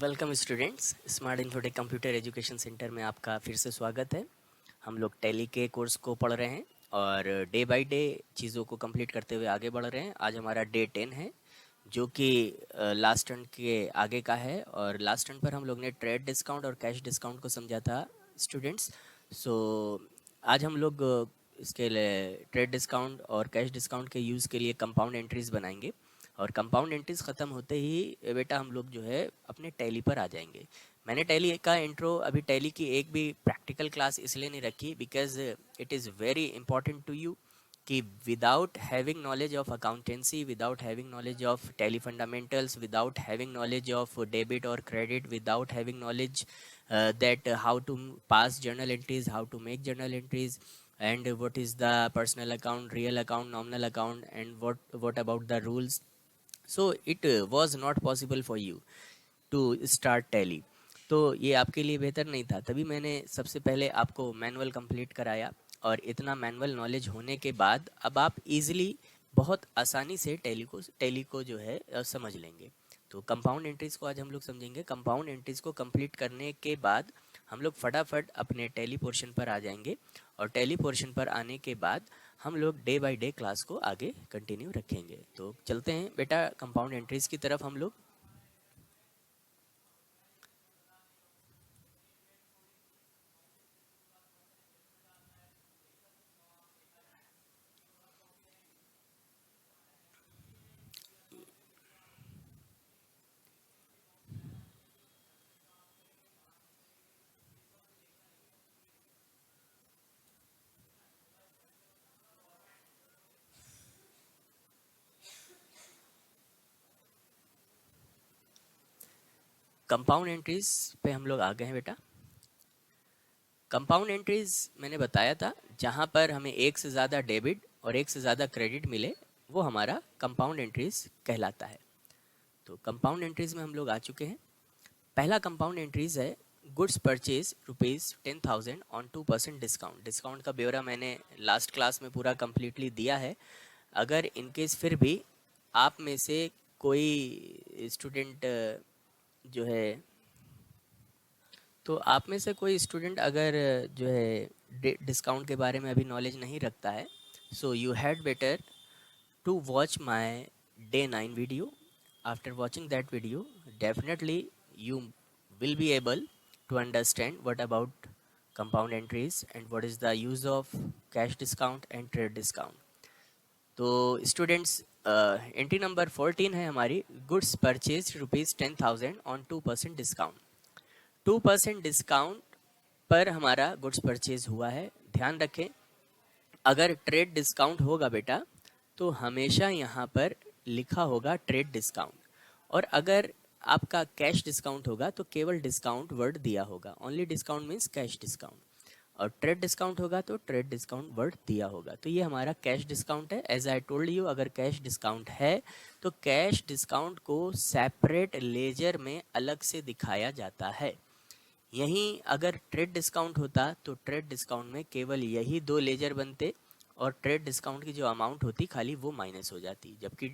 Welcome students, smart infotech computer education centre में आपका फिर से स्वागत है। हम लोग टैली के कोर्स को पढ़ रहे हैं और डे बाय डे चीज़ों को कंप्लीट करते हुए आगे बढ़ रहे हैं। आज हमारा डे 10 है जो कि लास्ट टर्न के आगे का है और लास्ट टर्न पर हम लोग ने ट्रेड डिस्काउंट और कैश डिस्काउंट को समझा था स्टूडेंट्स। सो आज हम लोग इसके लिए ट्रेड डिस्काउंट और कैश डिस्काउंट के यूज़ के लिए कंपाउंड एंट्रीज बनाएंगे और कंपाउंड एंट्रीज ख़त्म होते ही बेटा हम लोग जो है अपने टैली पर आ जाएंगे। मैंने टैली का इंट्रो अभी टैली की एक भी प्रैक्टिकल क्लास इसलिए नहीं रखी because it is very important to you कि without having knowledge of accountancy, without having knowledge of Tally fundamentals, without having knowledge of debit और credit, without having knowledge that how to pass journal entries, how to make journal entries, and what is the personal account, real account, nominal account, and what about the rules. So it was not possible for you to start tally. तो ये आपके लिए बेहतर नहीं था, तभी मैंने सबसे पहले आपको मैनुअल कंप्लीट कराया और इतना मैनुअल नॉलेज होने के बाद अब आप इजीली बहुत आसानी से टैली को जो है समझ लेंगे। तो कंपाउंड एंट्रीज को आज हम लोग समझेंगे। कंपाउंड एंट्रीज को कंप्लीट करने के बाद हम लोग फटाफट अपने टैली पोर्शन पर आ जाएंगे और टैली पोर्शन पर आने के बाद हम लोग डे बाय डे क्लास को आगे कंटिन्यू रखेंगे। तो चलते हैं बेटा कंपाउंड एंट्रीज की तरफ हम लोग। कंपाउंड एंट्रीज पे हम लोग आ गए हैं बेटा। कंपाउंड एंट्रीज मैंने बताया था जहाँ पर हमें एक से ज़्यादा डेबिट और एक से ज़्यादा क्रेडिट मिले वो हमारा कंपाउंड एंट्रीज कहलाता है। तो कंपाउंड एंट्रीज में हम लोग आ चुके हैं। पहला कंपाउंड एंट्रीज है goods purchase ₹10,000 on 2% discount. Discount का ब्यौरा मैंने लास्ट क्लास में पूरा कम्प्लीटली दिया है। अगर इनकेस फिर भी आप में से कोई स्टूडेंट जो है तो आप में से कोई स्टूडेंट अगर जो है डिस्काउंट के बारे में अभी नॉलेज नहीं रखता है, so you had better to watch my day 9 video. After watching that video, definitely you will be able to understand what about compound entries and what is the use of cash discount and trade discount. तो students entry number 14 है हमारी goods purchase ₹10,000 on 2% discount. 2% discount पर हमारा goods purchase हुआ है। ध्यान रखें, अगर ट्रेड डिस्काउंट होगा बेटा तो हमेशा यहाँ पर लिखा होगा ट्रेड डिस्काउंट, और अगर आपका कैश डिस्काउंट होगा तो केवल डिस्काउंट वर्ड दिया होगा। Only discount means cash discount, और ट्रेड डिस्काउंट होगा तो ट्रेड डिस्काउंट वर्ड दिया होगा। तो ये हमारा कैश डिस्काउंट है। एज आई टोल्ड यू, अगर कैश डिस्काउंट है तो कैश डिस्काउंट को सेपरेट लेजर में अलग से दिखाया जाता है। यहीं अगर ट्रेड डिस्काउंट होता तो ट्रेड डिस्काउंट में केवल यही 2 लेजर बनते और ट्रेड डिस्काउंट की जो अमाउंट होती खाली वो माइनस हो जाती, जबकि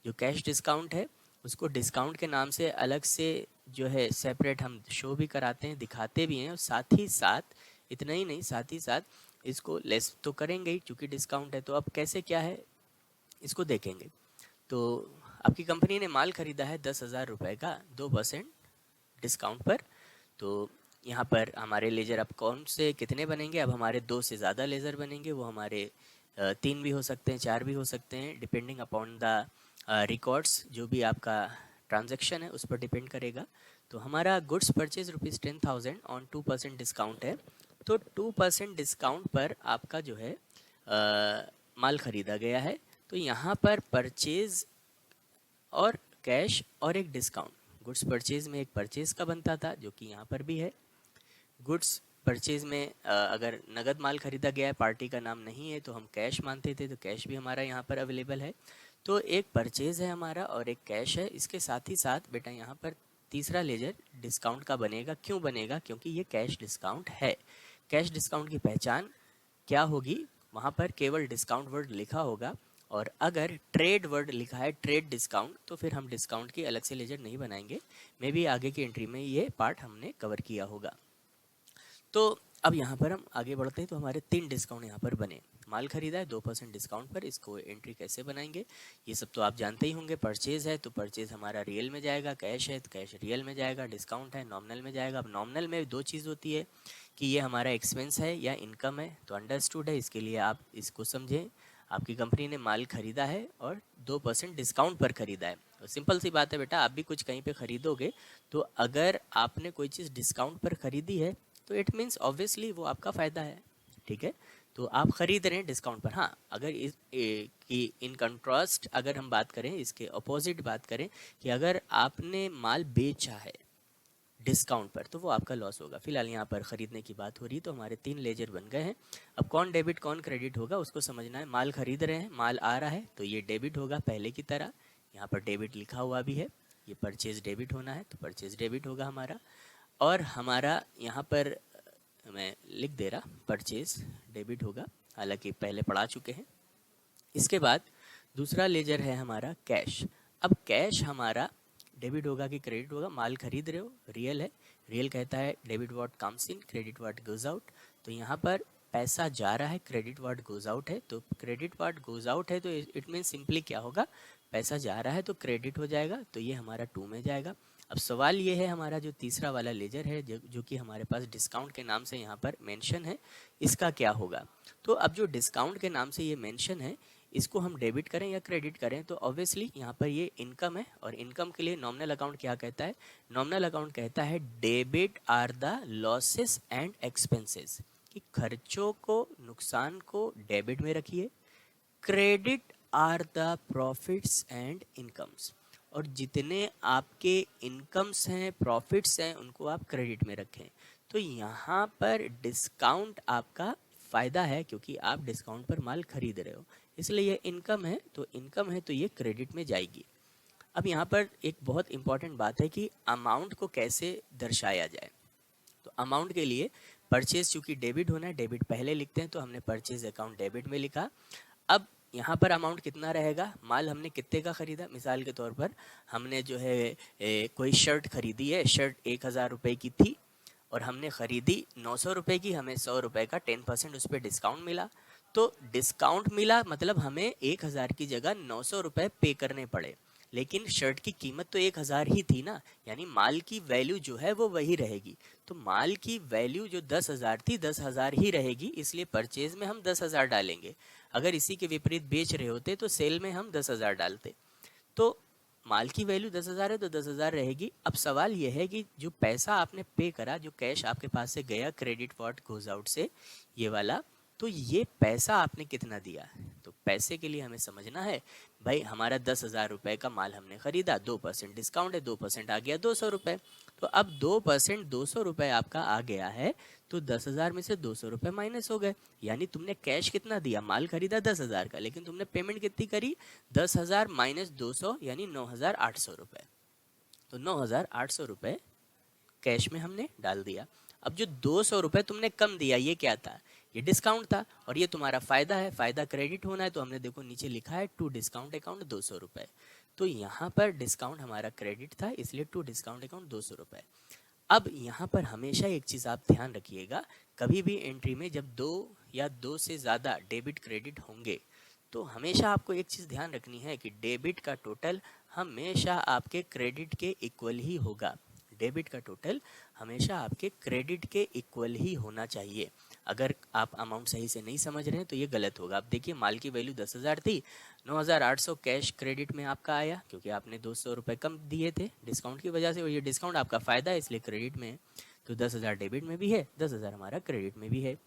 जो कैश डिस्काउंट है उसको डिस्काउंट के नाम से अलग से जो है सेपरेट हम शो भी कराते हैं, दिखाते भी हैं, और साथ ही साथ इतना ही नहीं, साथ ही साथ इसको लेस तो करेंगे ही क्योंकि डिस्काउंट है। तो अब कैसे क्या है इसको देखेंगे। तो आपकी कंपनी ने माल खरीदा है 10,000 रुपये का 2% डिस्काउंट पर। तो यहाँ पर हमारे लेज़र अब कौन से कितने बनेंगे? अब हमारे 2 से ज़्यादा लेज़र बनेंगे। वो हमारे 3 भी हो सकते हैं, 4 भी हो सकते हैं, डिपेंडिंग अपॉन द रिकॉर्ड्स। जो भी आपका ट्रांजैक्शन है उस पर डिपेंड करेगा। तो हमारा गुड्स परचेज ₹10,000 ऑन 2% डिस्काउंट है। तो 2% डिस्काउंट पर आपका जो है माल ख़रीदा गया है। तो यहाँ पर परचेज और कैश और एक डिस्काउंट, गुड्स परचेज में एक परचेज का बनता था जो कि यहाँ पर भी है। गुड्स परचेज में अगर नगद माल खरीदा गया है, पार्टी का नाम नहीं है, तो हम कैश मानते थे, तो कैश भी हमारा यहाँ पर अवेलेबल है। तो एक परचेज है हमारा और एक कैश है। इसके साथ ही साथ बेटा यहाँ पर तीसरा लेजर डिस्काउंट का बनेगा। क्यों बनेगा? क्योंकि ये कैश डिस्काउंट है। कैश डिस्काउंट की पहचान क्या होगी? वहाँ पर केवल डिस्काउंट वर्ड लिखा होगा और अगर ट्रेड वर्ड लिखा है ट्रेड डिस्काउंट तो फिर हम डिस्काउंट की अलग से लेजर नहीं बनाएंगे, मे बी आगे की एंट्री में ये पार्ट हमने कवर किया होगा। तो अब यहाँ पर हम आगे बढ़ते हैं, तो हमारे 3 डिस्काउंट यहाँ पर बने। माल खरीदा है 2% डिस्काउंट पर, इसको एंट्री कैसे बनाएंगे ये सब तो आप जानते ही होंगे। परचेज है तो परचेज हमारा रियल में जाएगा, कैश है तो कैश रियल में जाएगा, डिस्काउंट है नॉमिनल में जाएगा। अब नॉमिनल में दो चीज़ होती है कि ये हमारा एक्सपेंस है या इनकम है, तो अंडरस्टूड है, इसके लिए आप इसको समझें। आपकी कंपनी ने माल खरीदा है और 2% डिस्काउंट पर खरीदा है, तो सिंपल सी बात है बेटा, आप भी कुछ कहीं पे खरीदोगे तो अगर आपने कोई चीज़ डिस्काउंट पर खरीदी है तो इट मीन्स ऑब्वियसली वो आपका फ़ायदा है, ठीक है। तो आप खरीद रहे हैं डिस्काउंट पर। हाँ, अगर कि इन कंट्रास्ट अगर हम बात करें, इसके अपोजिट बात करें कि अगर आपने माल बेचा है डिस्काउंट पर तो वो आपका लॉस होगा। फिलहाल यहाँ पर ख़रीदने की बात हो रही है, तो हमारे 3 लेजर बन गए हैं। अब कौन डेबिट कौन क्रेडिट होगा उसको समझना है। माल खरीद रहे हैं, माल आ रहा है तो ये डेबिट होगा पहले की तरह, यहाँ पर डेबिट लिखा हुआ भी है, ये परचेज डेबिट होना है तो परचेज डेबिट होगा हमारा। और हमारा यहाँ पर मैं लिख दे रहा परचेज डेबिट होगा, हालांकि पहले पढ़ा चुके हैं। इसके बाद दूसरा लेजर है हमारा कैश। अब कैश हमारा डेबिट होगा कि क्रेडिट होगा? माल खरीद रहे हो, रियल है, रियल कहता है debit what comes in, credit what goes out. तो यहाँ पर पैसा जा रहा है, क्रेडिट व्हाट गोज आउट है, तो क्रेडिट व्हाट गोज आउट है तो इट मीन सिंपली क्या होगा, पैसा जा रहा है तो क्रेडिट हो जाएगा, तो ये हमारा 2 में जाएगा। अब सवाल ये है हमारा जो तीसरा वाला लेजर है जो कि हमारे पास डिस्काउंट के नाम से यहाँ पर मेंशन है, इसका क्या होगा? तो अब जो डिस्काउंट के नाम से ये मेंशन है, इसको हम डेबिट करें या क्रेडिट करें, तो ऑब्वियसली यहाँ पर ये इनकम है, और इनकम के लिए नॉमिनल अकाउंट क्या कहता है? नॉमिनल अकाउंट कहता है debit are the losses and expenses, कि खर्चों को, नुकसान को डेबिट में रखिए, credit are the profits and incomes, और जितने आपके इनकम्स हैं, प्रॉफिट्स हैं, उनको आप क्रेडिट में रखें। तो यहाँ पर डिस्काउंट आपका फ़ायदा है क्योंकि आप डिस्काउंट पर माल खरीद रहे हो, इसलिए ये इनकम है, तो इनकम है तो ये क्रेडिट में जाएगी। अब यहाँ पर एक बहुत इंपॉर्टेंट बात है कि अमाउंट को कैसे दर्शाया जाए। तो अमाउंट के लिए परचेज चूँकि डेबिट होना है, डेबिट पहले लिखते हैं, तो हमने परचेज अकाउंट डेबिट में लिखा। अब यहाँ पर अमाउंट कितना रहेगा? माल हमने कितने का खरीदा? मिसाल के तौर पर हमने जो है कोई शर्ट खरीदी है, शर्ट 1000 रुपये की थी और हमने ख़रीदी 900 रुपये की, हमें 100 रुपये का 10% उस पर डिस्काउंट मिला। तो डिस्काउंट मिला मतलब हमें 1000 की जगह 900 रुपये पे करने पड़े, लेकिन शर्ट की कीमत तो 1000 ही थी ना, यानी माल की वैल्यू जो है वो वही रहेगी। तो माल की वैल्यू जो 10,000 थी 10,000 ही रहेगी, इसलिए परचेज में हम 10,000 डालेंगे। अगर इसी के विपरीत बेच रहे होते तो सेल में हम 10,000 डालते। तो माल की वैल्यू 10,000 है तो 10,000 रहेगी। अब सवाल यह है कि जो पैसा आपने पे करा, जो कैश आपके पास से गया क्रेडिट व्हाट गोज आउट से, ये वाला, तो ये पैसा आपने कितना दिया? तो पैसे के लिए हमें समझना है भाई, हमारा 10,000 रुपये का माल हमने खरीदा, 2% डिस्काउंट है, 2% आ गया 200 रुपये। तो अब 2% 200 रुपये आपका आ गया है, तो 10,000 में से 200 रुपये माइनस हो गए, यानी तुमने कैश कितना दिया? माल खरीदा 10,000 का, लेकिन तुमने पेमेंट कितनी करी? 10,000 माइनस 200 यानी 9,800 रुपये। तो 9,800 रुपये कैश में हमने डाल दिया। अब जो 200 रुपये तुमने कम दिया, ये क्या था? ये डिस्काउंट था, और ये तुम्हारा फ़ायदा है, फ़ायदा क्रेडिट होना है, तो हमने देखो नीचे लिखा है टू डिस्काउंट अकाउंट 200 रुपये। तो यहाँ पर डिस्काउंट हमारा क्रेडिट था, इसलिए टू डिस्काउंट अकाउंट 200 रुपये। अब यहाँ पर हमेशा एक चीज़ आप ध्यान रखिएगा, कभी भी एंट्री में जब 2 या 2 से ज़्यादा डेबिट क्रेडिट होंगे, तो हमेशा आपको एक चीज़ ध्यान रखनी है कि डेबिट का टोटल हमेशा आपके क्रेडिट के इक्वल ही होगा। डेबिट का टोटल हमेशा आपके क्रेडिट के इक्वल ही होना चाहिए। अगर आप अमाउंट सही से नहीं समझ रहे हैं तो ये गलत होगा। आप देखिए, माल की वैल्यू 10,000 थी, 9,800 कैश क्रेडिट में आपका आया क्योंकि आपने 200 रुपये कम दिए थे डिस्काउंट की वजह से, और ये डिस्काउंट आपका फ़ायदा है इसलिए क्रेडिट में है। तो 10,000 डेबिट में भी है, 10,000 हमारा क्रेडिट में भी है।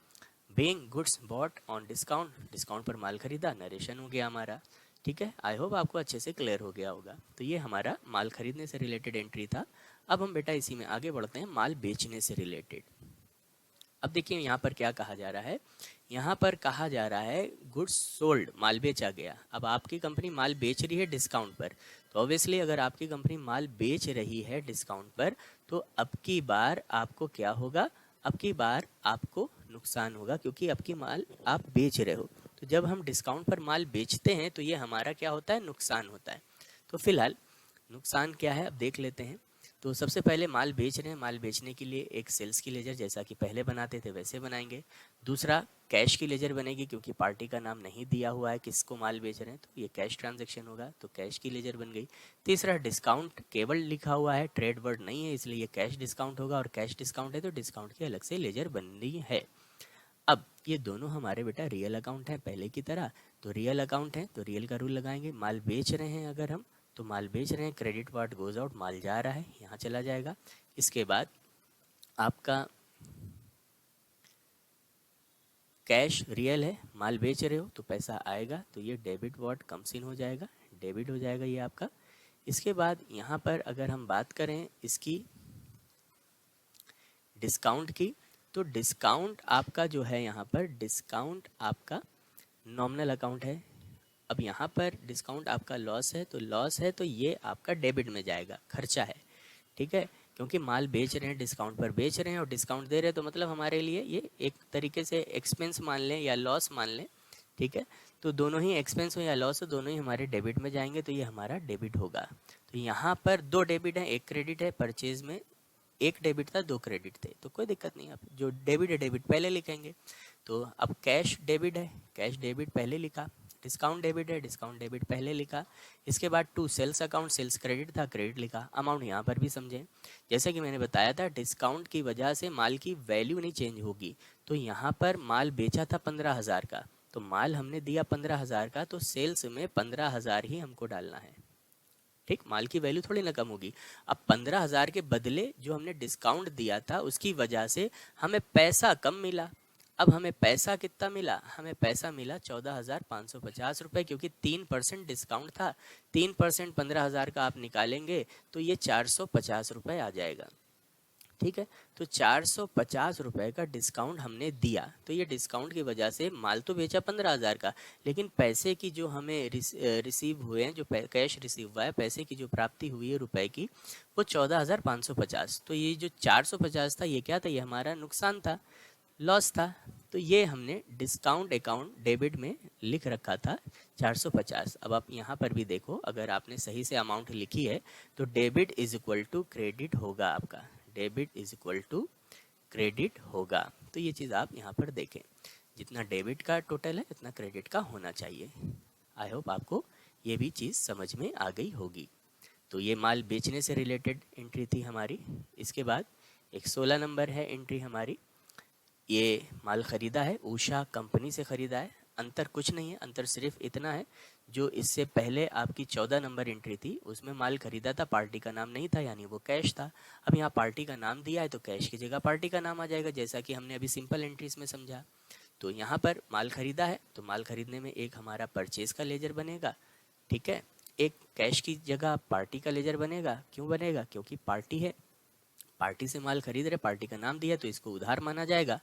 Being goods bought on discount, discount पर माल खरीदा, नरेशन हो गया हमारा। ठीक है, आई होप आपको अच्छे से क्लियर हो गया होगा। तो ये हमारा माल खरीदने से रिलेटेड एंट्री था। अब हम बेटा इसी में आगे बढ़ते हैं माल बेचने से रिलेटेड। अब देखिए यहाँ पर क्या कहा जा रहा है, यहाँ पर कहा जा रहा है गुड्स सोल्ड, माल बेचा गया। अब आपकी कंपनी माल बेच रही है डिस्काउंट पर, तो ऑब्वियसली अगर आपकी कंपनी माल बेच रही है डिस्काउंट पर, तो अब की बार आपको क्या होगा? अब की बार आपको नुकसान होगा क्योंकि अब की माल आप बेच रहे हो। तो जब हम डिस्काउंट पर माल बेचते हैं तो ये हमारा क्या होता है, नुकसान होता है। तो फिलहाल नुकसान क्या है अब देख लेते हैं। तो सबसे पहले माल बेच रहे हैं, माल बेचने के लिए एक सेल्स की लेजर जैसा कि पहले बनाते थे वैसे बनाएंगे। दूसरा कैश की लेजर बनेगी, क्योंकि पार्टी का नाम नहीं दिया हुआ है किसको माल बेच रहे हैं, तो ये कैश ट्रांजैक्शन होगा, तो कैश की लेजर बन गई। तीसरा डिस्काउंट केवल लिखा हुआ है, ट्रेड वर्ड नहीं है, इसलिए ये कैश डिस्काउंट होगा, और कैश डिस्काउंट है तो डिस्काउंट की अलग से लेजर बननी है। अब ये दोनों हमारे बेटा रियल अकाउंट है पहले की तरह, तो रियल अकाउंट है तो रियल का रूल लगाएंगे। माल बेच रहे हैं अगर हम, तो माल बेच रहे हैं, क्रेडिट पार्ट गोज आउट, माल जा रहा है यहाँ चला जाएगा। इसके बाद आपका कैश रियल है, माल बेच रहे हो तो पैसा आएगा, तो ये डेबिट वाट कम्स इन हो जाएगा, डेबिट हो जाएगा ये आपका। इसके बाद यहाँ पर अगर हम बात करें इसकी डिस्काउंट की, तो डिस्काउंट आपका जो है यहाँ पर डिस्काउंट आपका नॉमिनल अकाउंट है। अब यहाँ पर डिस्काउंट आपका लॉस है, तो लॉस है तो ये आपका डेबिट में जाएगा, खर्चा है, ठीक है, क्योंकि माल बेच रहे हैं, डिस्काउंट पर बेच रहे हैं और डिस्काउंट दे रहे हैं, तो मतलब हमारे लिए ये एक तरीके से एक्सपेंस मान लें या लॉस मान लें, ठीक है। तो दोनों ही एक्सपेंस हो या लॉस हो, दोनों ही हमारे डेबिट में जाएंगे, तो ये हमारा डेबिट होगा। तो यहाँ पर दो डेबिट है, एक क्रेडिट है, परचेज में एक डेबिट था दो क्रेडिट थे, तो कोई दिक्कत नहीं, आप जो डेबिट है डेबिट पहले लिखेंगे। तो अब कैश डेबिट है, कैश डेबिट पहले लिखा, डिस्काउंट डेबिट है, डिस्काउंट डेबिट पहले लिखा। इसके बाद to sales account, sales credit था, क्रेडिट लिखा। अमाउंट यहाँ पर भी समझें, जैसा कि मैंने बताया था डिस्काउंट की वजह से माल की वैल्यू नहीं चेंज होगी, तो यहाँ पर माल बेचा था 15,000 का, तो माल हमने दिया 15,000 का, तो सेल्स में 15,000 ही हमको डालना है, ठीक, माल की वैल्यू थोड़ी ना कम होगी। अब 15,000 के बदले जो हमने डिस्काउंट दिया था उसकी वजह से हमें पैसा कम मिला। अब हमें पैसा कितना मिला, हमें पैसा मिला 14,550 रुपये, क्योंकि 3% डिस्काउंट था। 3% 15,000 का आप निकालेंगे तो ये 450 रुपये आ जाएगा, ठीक है। तो 450 रुपये का डिस्काउंट हमने दिया, तो ये डिस्काउंट की वजह से माल तो बेचा 15,000 का, लेकिन पैसे की जो हमें रिसीव हुए हैं, जो कैश रिसीव हुआ है, पैसे की जो प्राप्ति हुई है रुपए की, वो 14,550। तो ये जो 450 था ये क्या था, ये हमारा नुकसान था, लॉस था। तो ये हमने डिस्काउंट अकाउंट डेबिट में लिख रखा था 450। अब आप यहाँ पर भी देखो, अगर आपने सही से अमाउंट लिखी है तो debit is equal to credit होगा आपका, debit is equal to credit होगा। तो ये चीज़ आप यहाँ पर देखें, जितना डेबिट का टोटल है उतना क्रेडिट का होना चाहिए। आई होप आपको ये भी चीज़ समझ में आ गई होगी। तो ये माल बेचने से रिलेटेड एंट्री थी हमारी। इसके बाद एक 16 नंबर है एंट्री हमारी, ये माल ख़रीदा है, उषा कंपनी से ख़रीदा है। अंतर कुछ नहीं है, अंतर सिर्फ इतना है, जो इससे पहले आपकी 14 नंबर एंट्री थी उसमें माल ख़रीदा था, पार्टी का नाम नहीं था, यानी वो कैश था। अब यहाँ पार्टी का नाम दिया है तो कैश की जगह पार्टी का नाम आ जाएगा, जैसा कि हमने अभी सिंपल एंट्रीज में समझा। तो यहाँ पर माल ख़रीदा है तो माल ख़रीदने में एक हमारा परचेज़ का लेजर बनेगा, ठीक है, एक कैश की जगह पार्टी का लेजर बनेगा। क्यों बनेगा, क्योंकि पार्टी है, पार्टी से माल खरीद रहे, पार्टी का नाम दिया तो इसको उधार माना जाएगा।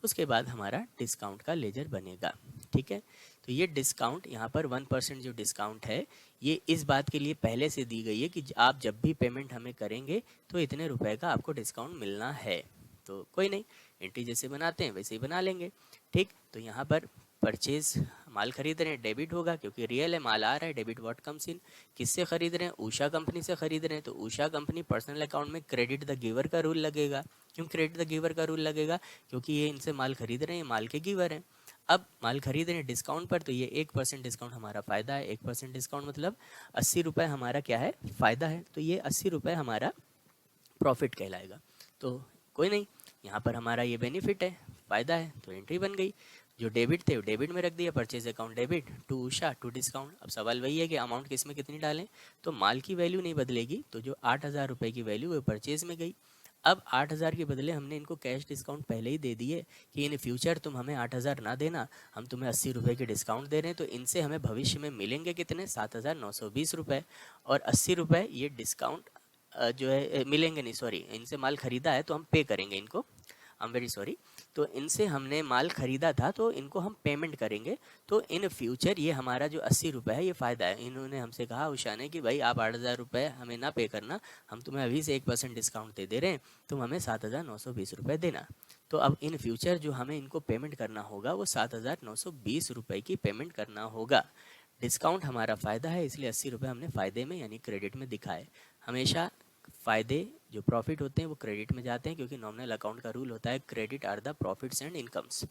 उसके बाद हमारा डिस्काउंट का लेजर बनेगा, ठीक है। तो ये डिस्काउंट यहाँ पर 1% जो डिस्काउंट है ये इस बात के लिए पहले से दी गई है कि आप जब भी पेमेंट हमें करेंगे तो इतने रुपए का आपको डिस्काउंट मिलना है। तो कोई नहीं, एंट्री जैसे बनाते हैं वैसे ही बना लेंगे, ठीक। तो यहाँ पर परचेज माल खरीद रहे हैं, डेबिट होगा क्योंकि रियल है, माल आ रहा है, डेबिट व्हाट कम्स इन। किससे खरीद रहे हैं, उषा कंपनी से खरीद रहे हैं, तो उषा कंपनी पर्सनल अकाउंट में क्रेडिट द गिवर का रूल लगेगा। क्यों क्रेडिट द गिवर का रूल लगेगा, क्योंकि ये इनसे माल खरीद रहे हैं, माल के गिवर हैं। अब माल खरीद रहे हैं डिस्काउंट पर, तो ये 1% डिस्काउंट हमारा फ़ायदा है। 1% डिस्काउंट मतलब 80 रुपये हमारा क्या है, फ़ायदा है, तो ये 80 रुपये हमारा प्रॉफिट कहलाएगा। तो कोई नहीं, यहाँ पर हमारा ये बेनिफिट है, फ़ायदा है, तो एंट्री बन गई। जो डेबिट थे वो डेबिट में रख दिया, purchase account debit, to Usha to discount. अब सवाल वही है कि अमाउंट किस में कितनी डालें, तो माल की वैल्यू नहीं बदलेगी, तो जो 8,000 रुपये की वैल्यू वो परचेज में गई। अब 8,000 के बदले हमने इनको कैश डिस्काउंट पहले ही दे दिए कि इन फ्यूचर तुम हमें 8,000 ना देना, हम तुम्हें 80 रुपये के डिस्काउंट दे रहे हैं, तो इनसे हमें भविष्य में मिलेंगे कितने, 7,920 रुपये। और 80 रुपये ये डिस्काउंट जो है मिलेंगे नहीं, सॉरी, इनसे माल खरीदा है तो हम पे करेंगे इनको आई एम वेरी सॉरी। तो इनसे हमने माल ख़रीदा था, तो इनको हम पेमेंट करेंगे। तो इन फ्यूचर ये हमारा जो 80 रुपये है ये फ़ायदा है। इन्होंने हमसे कहा उषा ने कि भाई आप 8,000 रुपये हमें ना पे करना, हम तुम्हें अभी से 1% डिस्काउंट दे रहे हैं, तुम हमें 7,920 रुपये देना। तो अब इन फ्यूचर जो हमें इनको पेमेंट करना होगा वो 7,920 रुपये की पेमेंट करना होगा। डिस्काउंट हमारा फ़ायदा है, इसलिए 80 रुपये हमने फ़ायदे में यानी क्रेडिट में दिखाए। हमेशा फ़ायदे जो प्रॉफिट होते हैं वो क्रेडिट में जाते हैं, क्योंकि नॉमिनल अकाउंट का रूल होता है credit are the profits and incomes.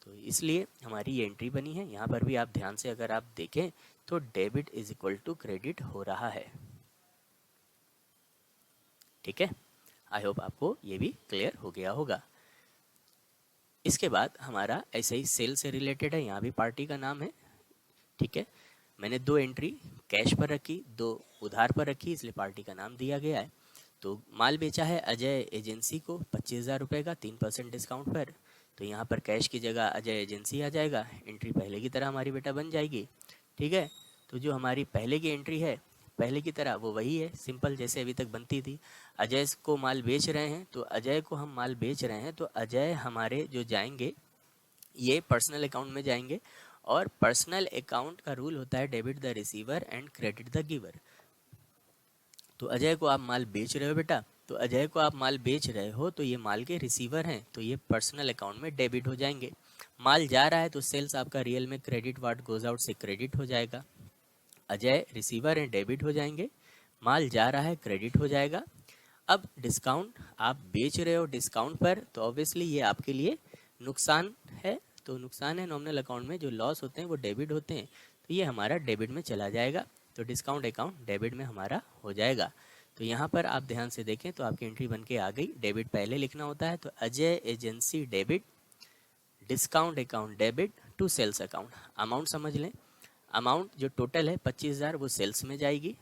तो इसलिए हमारी ये एंट्री बनी है। यहाँ पर भी आप ध्यान से अगर आप देखें तो debit is equal to credit हो रहा है। ठीक है, आई होप आपको ये भी क्लियर हो गया होगा। इसके बाद हमारा ऐसे ही सेल से रिलेटेड है, यहाँ भी पार्टी का नाम है। ठीक है, मैंने 2 एंट्री कैश पर रखी, 2 उधार पर रखी, इसलिए पार्टी का नाम दिया गया है। तो माल बेचा है अजय एजेंसी को 25,000 रुपये का 3% डिस्काउंट पर। तो यहाँ पर कैश की जगह अजय एजेंसी आ जाएगा, एंट्री पहले की तरह हमारी बेटा बन जाएगी। ठीक है, तो जो हमारी पहले की एंट्री है पहले की तरह वो वही है, सिंपल जैसे अभी तक बनती थी। अजय को माल बेच रहे हैं, तो अजय को हम माल बेच रहे हैं, तो अजय हमारे जो जाएंगे ये पर्सनल अकाउंट में जाएंगे। और पर्सनल अकाउंट का रूल होता है debit the receiver and credit the giver. तो अजय को आप माल बेच रहे हो बेटा, तो अजय को आप माल बेच रहे हो तो ये माल के रिसीवर हैं, तो ये पर्सनल अकाउंट में डेबिट हो जाएंगे। माल जा रहा है तो सेल्स आपका रियल में क्रेडिट वाट गोज आउट से क्रेडिट हो जाएगा। अजय रिसीवर हैं, डेबिट हो जाएंगे। माल जा रहा है, क्रेडिट हो जाएगा। अब डिस्काउंट आप बेच रहे हो डिस्काउंट पर, तो ऑब्वियसली ये आपके लिए नुकसान है। तो नुकसान है, नॉमिनल अकाउंट में जो लॉस होते हैं वो डेबिट होते हैं, तो ये हमारा डेबिट में चला जाएगा। तो डिस्काउंट अकाउंट डेबिट में हमारा हो जाएगा। तो यहाँ पर आप ध्यान से देखें तो आपकी एंट्री बन के आ गई। डेबिट पहले लिखना होता है, तो Ajay agency debit, discount account debit to sales account. Amount समझ लें, अमाउंट जो टोटल है 25,000 वो सेल्स में जाएगी।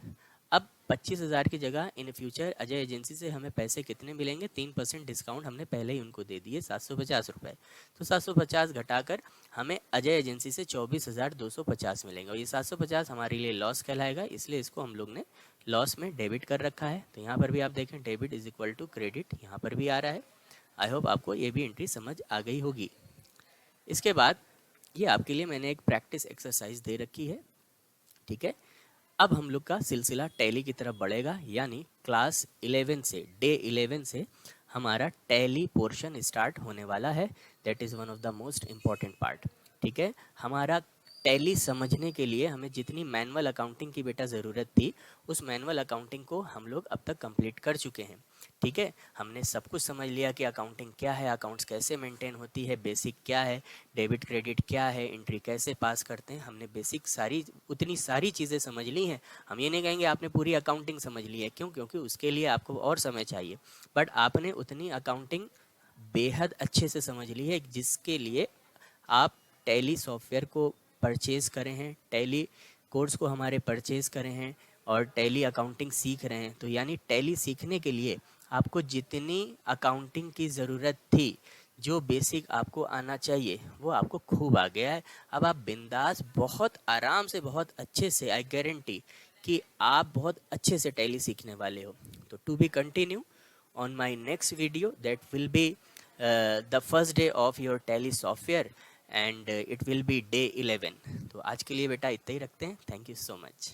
अब 25,000 की जगह इन फ्यूचर अजय एजेंसी से हमें पैसे कितने मिलेंगे, 3% डिस्काउंट हमने पहले ही उनको दे दिए 750 रुपये। तो 750 घटाकर हमें अजय एजेंसी से 24,250 मिलेंगे, और ये 750 हमारे लिए लॉस कहलाएगा, इसलिए इसको हम लोग ने लॉस में डेबिट कर रखा है। तो यहाँ पर भी आप देखें debit is equal to credit यहाँ पर भी आ रहा है। आई होप आपको ये भी एंट्री समझ आ गई होगी। इसके बाद ये आपके लिए मैंने एक प्रैक्टिस एक्सरसाइज दे रखी है। ठीक है, अब हम लोग का सिलसिला टैली की तरफ बढ़ेगा, यानी क्लास 11 से डे 11 से हमारा टैली पोर्शन स्टार्ट होने वाला है। That is one of the most important part. ठीक है, हमारा टैली समझने के लिए हमें जितनी मैनुअल अकाउंटिंग की बेटा ज़रूरत थी, उस मैनुअल अकाउंटिंग को हम लोग अब तक कंप्लीट कर चुके हैं। ठीक है, हमने सब कुछ समझ लिया कि अकाउंटिंग क्या है, अकाउंट्स कैसे मेंटेन होती है, बेसिक क्या है, डेबिट क्रेडिट क्या है, एंट्री कैसे पास करते हैं। हमने बेसिक उतनी सारी चीज़ें समझ ली हैं। हम ये नहीं कहेंगे आपने पूरी अकाउंटिंग समझ ली है, क्यों? क्योंकि उसके लिए आपको और समय चाहिए, बट आपने उतनी अकाउंटिंग बेहद अच्छे से समझ ली है जिसके लिए आप टैली सॉफ्टवेयर को परचेज़ करें हैं, टैली कोर्स को हमारे परचेज़ करें हैं और टैली अकाउंटिंग सीख रहे हैं। तो यानी टैली सीखने के लिए आपको जितनी अकाउंटिंग की ज़रूरत थी, जो बेसिक आपको आना चाहिए, वो आपको खूब आ गया है। अब आप बिंदास बहुत आराम से बहुत अच्छे से, आई गारंटी कि आप बहुत अच्छे से टैली सीखने वाले हो। तो to be continue on my next video, that will be the first day of your Tally software and it will be day 11। तो आज के लिए बेटा इतना ही रखते हैं। Thank you so much.